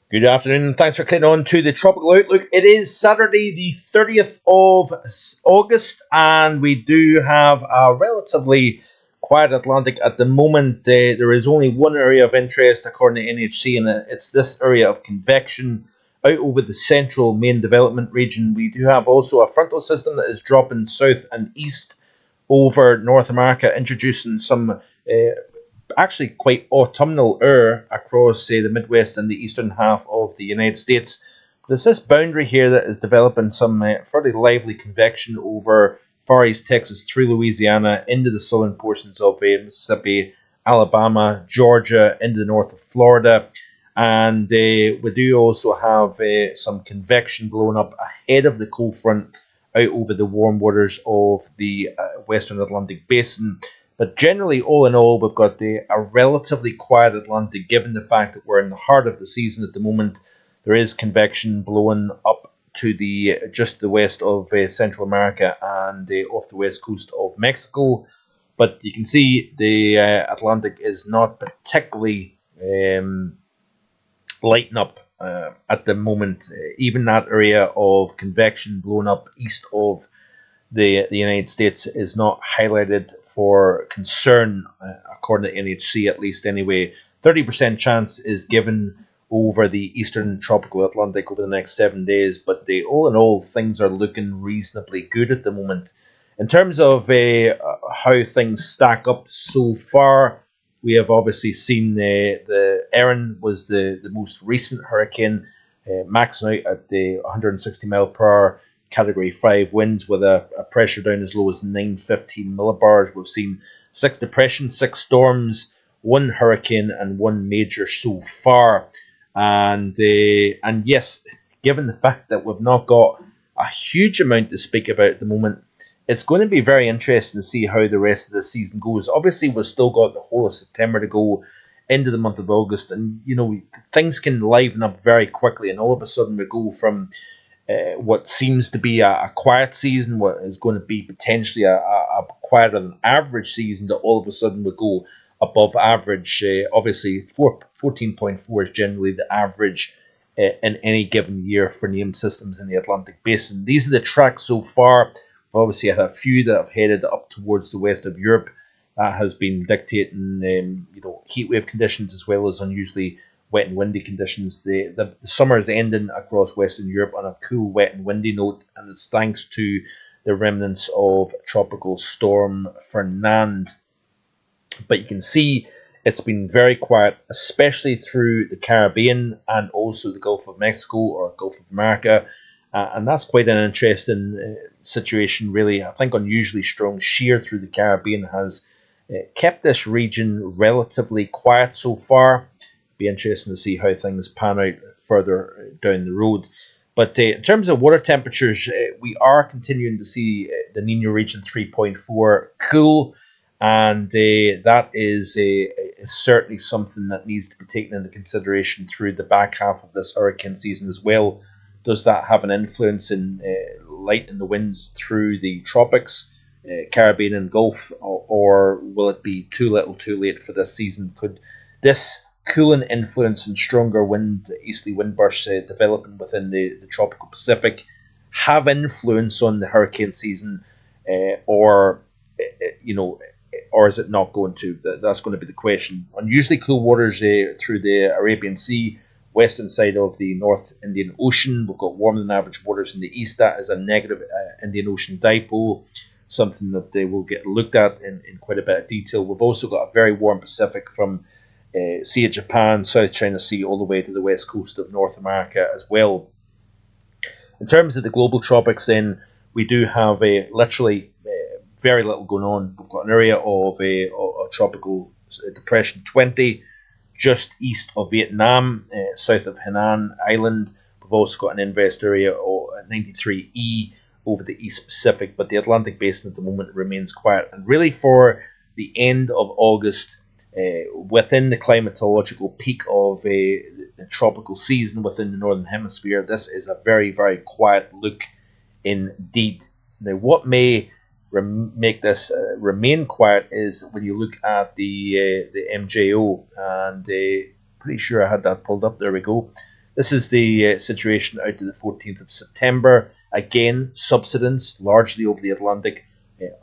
Good afternoon, and thanks for clicking on to the Tropical Outlook. It is Saturday, the 30th of August, and we do have a relatively quiet Atlantic at the moment. There is only one area of interest, according to NHC, and it's this area of convection out over the central main development region. We do have also a frontal system that is dropping south and east over North America, introducing some actually quite autumnal air across, say, the Midwest and the eastern half of the United States. But it's this boundary here that is developing some fairly lively convection over Far East Texas through Louisiana into the southern portions of Mississippi, Alabama, Georgia, into the north of Florida. And we do also have some convection blowing up ahead of the cold front out over the warm waters of the Western Atlantic Basin. But generally, all in all, we've got a relatively quiet Atlantic, given the fact that we're in the heart of the season at the moment. There is convection blowing up to the just the west of Central America and off the west coast of Mexico. But you can see the Atlantic is not particularly lighting up at the moment. Even that area of convection blowing up east of the United States is not highlighted for concern, according to NHC at least anyway. 30% chance is given over the eastern tropical Atlantic over the next 7 days, but all in all, things are looking reasonably good at the moment. In terms of how things stack up so far, we have obviously seen the Erin was the most recent hurricane, maxing out at 160 mile per hour. Category 5 winds with a pressure down as low as 915 millibars. We've seen 6 depressions, 6 storms, 1 hurricane, and 1 major so far. And yes, given the fact that we've not got a huge amount to speak about at the moment, it's going to be very interesting to see how the rest of the season goes. Obviously, we've still got the whole of September to go into the month of August, and things can liven up very quickly, and all of a sudden we go from what seems to be a quiet season, what is going to be potentially a quieter than average season, that all of a sudden would go above average. Obviously, 14.4 is generally the average in any given year for named systems in the Atlantic Basin. These are the tracks so far. We've obviously had a few that have headed up towards the west of Europe. That has been dictating heat wave conditions as well as unusually wet and windy conditions. The summer is ending across Western Europe on a cool, wet and windy note, and it's thanks to the remnants of Tropical Storm Fernand. But you can see it's been very quiet, especially through the Caribbean and also the Gulf of Mexico or Gulf of America. And that's quite an interesting situation, really. I think unusually strong shear through the Caribbean has kept this region relatively quiet so far. Be interesting to see how things pan out further down the road. But in terms of water temperatures, we are continuing to see the Nino region 3.4 cool, and that is certainly something that needs to be taken into consideration through the back half of this hurricane season as well. Does that have an influence in lightening the winds through the tropics, Caribbean and Gulf, or will it be too little too late for this season? Could this cooling influence and stronger easterly wind bursts developing within the tropical Pacific have influence on the hurricane season, or is it not going to? That's going to be the question. Unusually cool waters through the Arabian Sea, western side of the North Indian Ocean. We've got warmer than average waters in the east. That is a negative Indian Ocean dipole, something that they will get looked at in quite a bit of detail. We've also got a very warm Pacific from Sea of Japan, South China Sea, all the way to the west coast of North America as well. In terms of the global tropics, then, we do have literally very little going on. We've got an area of a tropical depression 20 just east of Vietnam, south of Hainan Island. We've also got an invest area of 93E over the East Pacific, but the Atlantic Basin at the moment remains quiet. And really for the end of August, within the climatological peak of the tropical season within the Northern Hemisphere, this is a very, very quiet look indeed. Now, what may make this remain quiet is when you look at the MJO, and pretty sure I had that pulled up. There we go. This is the situation out to the 14th of September. Again, subsidence largely over the Atlantic,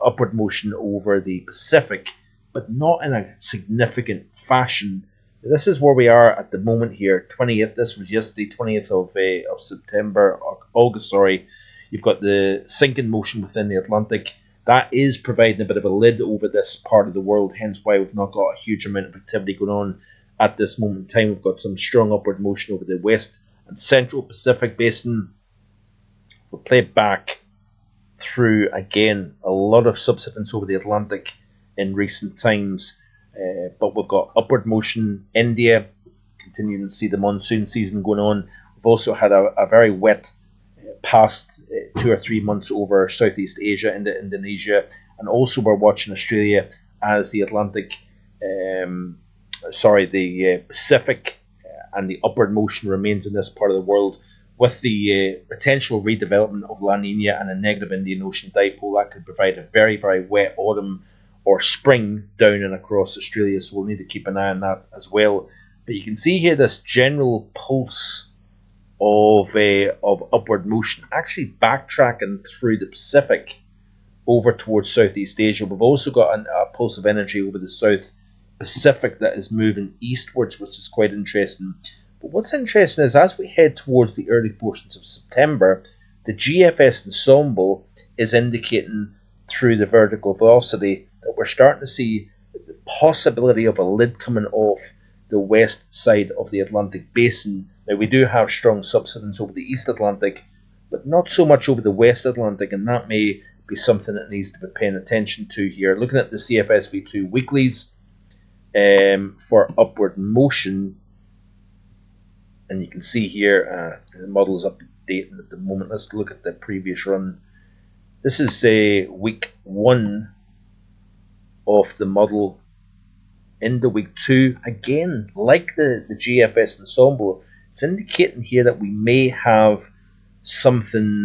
upward motion over the Pacific, but not in a significant fashion. This is where we are at the moment here, 20th. This was yesterday, 20th of September, August, sorry. You've got the sinking motion within the Atlantic. That is providing a bit of a lid over this part of the world, hence why we've not got a huge amount of activity going on at this moment in time. We've got some strong upward motion over the West and Central Pacific Basin. We'll play it back through, again, a lot of subsidence over the Atlantic in recent times. But we've got upward motion. India, continuing to see the monsoon season going on. We've also had a very wet past 2 or 3 months over Southeast Asia into Indonesia, and also we're watching Australia as the Pacific and the upward motion remains in this part of the world, with the potential redevelopment of La Nina and a negative Indian Ocean dipole. That could provide a very, very wet autumn or spring down and across Australia, so we'll need to keep an eye on that as well. But you can see here this general pulse of upward motion, actually backtracking through the Pacific over towards Southeast Asia. We've also got a pulse of energy over the South Pacific that is moving eastwards, which is quite interesting. But what's interesting is as we head towards the early portions of September, the GFS ensemble is indicating through the vertical velocity that we're starting to see the possibility of a lid coming off the west side of the Atlantic basin. Now, we do have strong subsidence over the East Atlantic, but not so much over the West Atlantic, and that may be something that needs to be paying attention to here. Looking at the CFSV2 weeklies for upward motion, and you can see here the model is updating at the moment. Let's look at the previous run. This is week 1 of the model into week 2. Again, like the GFS ensemble, it's indicating here that we may have something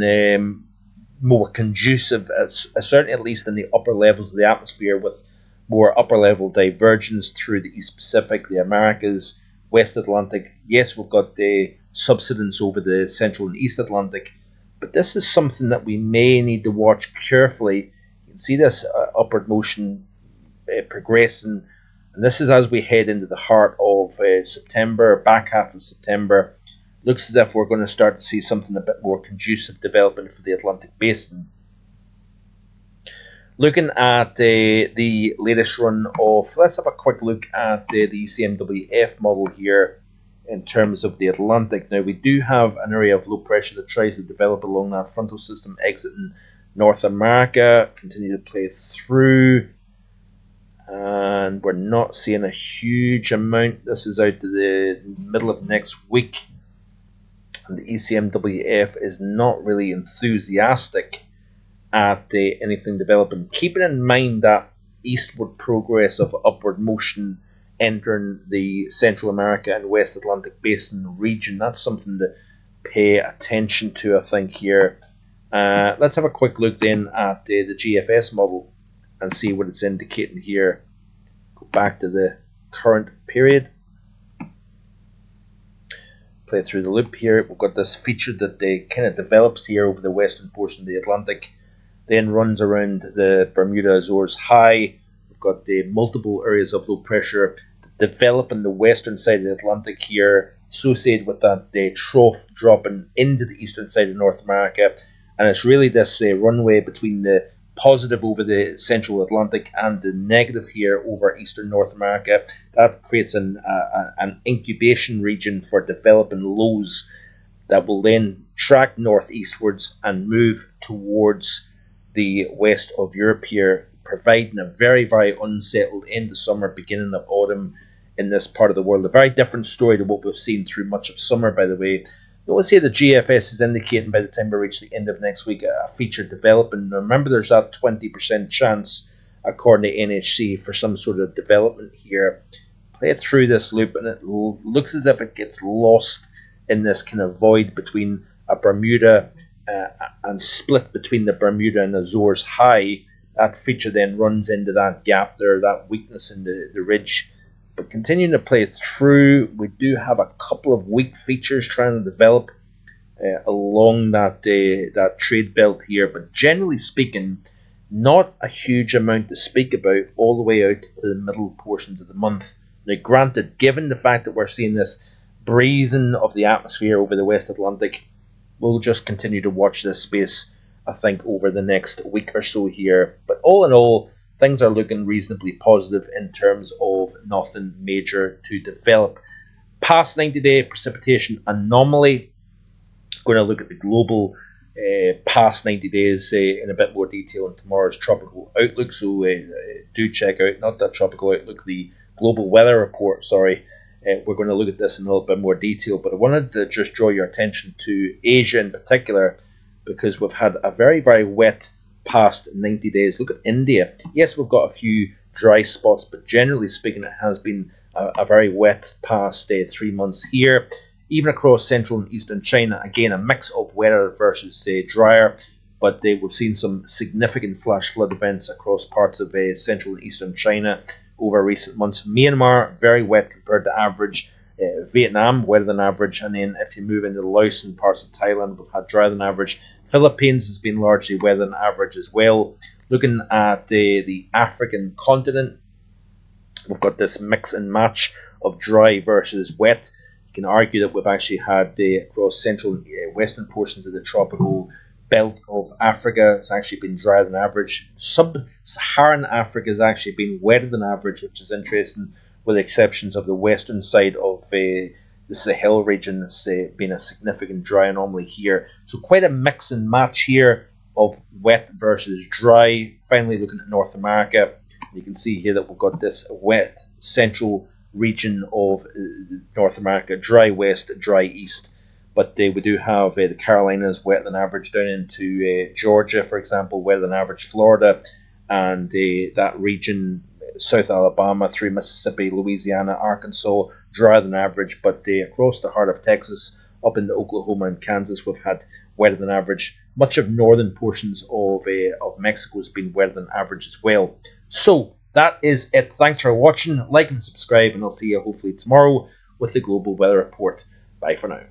more conducive, certainly at least in the upper levels of the atmosphere, with more upper level divergence through the East Pacific, the Americas, West Atlantic. Yes, we've got the subsidence over the Central and East Atlantic, but this is something that we may need to watch carefully. You can see this upward motion progressing, and this is as we head into the heart of September, back half of September. Looks as if we're going to start to see something a bit more conducive developing for the Atlantic basin. Looking at the latest run of, let's have a quick look at the ECMWF model here in terms of the Atlantic. Now, we do have an area of low pressure that tries to develop along that frontal system exiting North America, continue to play through, and we're not seeing a huge amount. This is out to the middle of next week, and the ECMWF is not really enthusiastic at anything developing, keeping in mind that eastward progress of upward motion entering the Central America and West Atlantic Basin region. That's something to pay attention to, I think, here. Let's have a quick look then at the GFS model and see what it's indicating here. Go back to the current period. Play through the loop here. We've got this feature that kind of develops here over the western portion of the Atlantic, then runs around the Bermuda Azores High. We've got the multiple areas of low pressure developing the western side of the Atlantic here, associated with that trough dropping into the eastern side of North America. And it's really this runway between the positive over the central Atlantic and the negative here over eastern North America. That creates an incubation region for developing lows that will then track northeastwards and move towards the west of Europe here, providing a very, very unsettled end of summer, beginning of autumn in this part of the world. A very different story to what we've seen through much of summer, by the way. Notice here the GFS is indicating by the time we reach the end of next week a feature developing. Now remember, there's that 20% chance, according to NHC, for some sort of development here. Play it through this loop, and it looks as if it gets lost in this kind of void between a Bermuda and split between the Bermuda and Azores High. That feature then runs into that gap there, that weakness in the ridge But continuing to play through, we do have a couple of weak features trying to develop along that trade belt here. But generally speaking, not a huge amount to speak about all the way out to the middle portions of the month. Now, granted, given the fact that we're seeing this breathing of the atmosphere over the West Atlantic, we'll just continue to watch this space, I think, over the next week or so here. But all in all, things are looking reasonably positive in terms of nothing major to develop. Past 90-day precipitation anomaly. Going to look at the global past 90 days in a bit more detail in tomorrow's tropical outlook. So do check out, not that tropical outlook, the global weather report, sorry. We're going to look at this in a little bit more detail, but I wanted to just draw your attention to Asia in particular, because we've had a very, very wet past 90 days. Look at India. Yes, we've got a few dry spots, but generally speaking, it has been a very wet past 3 months here. Even across central and eastern China, again, a mix of wetter versus drier, but we've seen some significant flash flood events across parts of central and eastern China over recent months. Myanmar, very wet compared to average. Vietnam, wetter than average. And then if you move into Laos and parts of Thailand, we've had drier than average. Philippines has been largely wetter than average as well. Looking at the African continent, we've got this mix and match of dry versus wet. You can argue that we've actually had across central and western portions of the tropical belt of Africa, it's actually been drier than average. Sub-Saharan Africa has actually been wetter than average, which is interesting, with the exceptions of the western side of the Sahel region. It's been a significant dry anomaly here. So quite a mix and match here of wet versus dry. Finally, looking at North America, you can see here that we've got this wet central region of North America, dry west, dry east. But we do have the Carolinas wetter than average down into Georgia, for example, wetter than average, Florida, and that region, South Alabama through Mississippi, Louisiana, Arkansas, drier than average. But across the heart of Texas, up into Oklahoma and Kansas, we've had wetter than average. Much of northern portions of Mexico has been wetter than average as well. So that is it. Thanks for watching. Like and subscribe, and I'll see you hopefully tomorrow with the global weather report. Bye for now.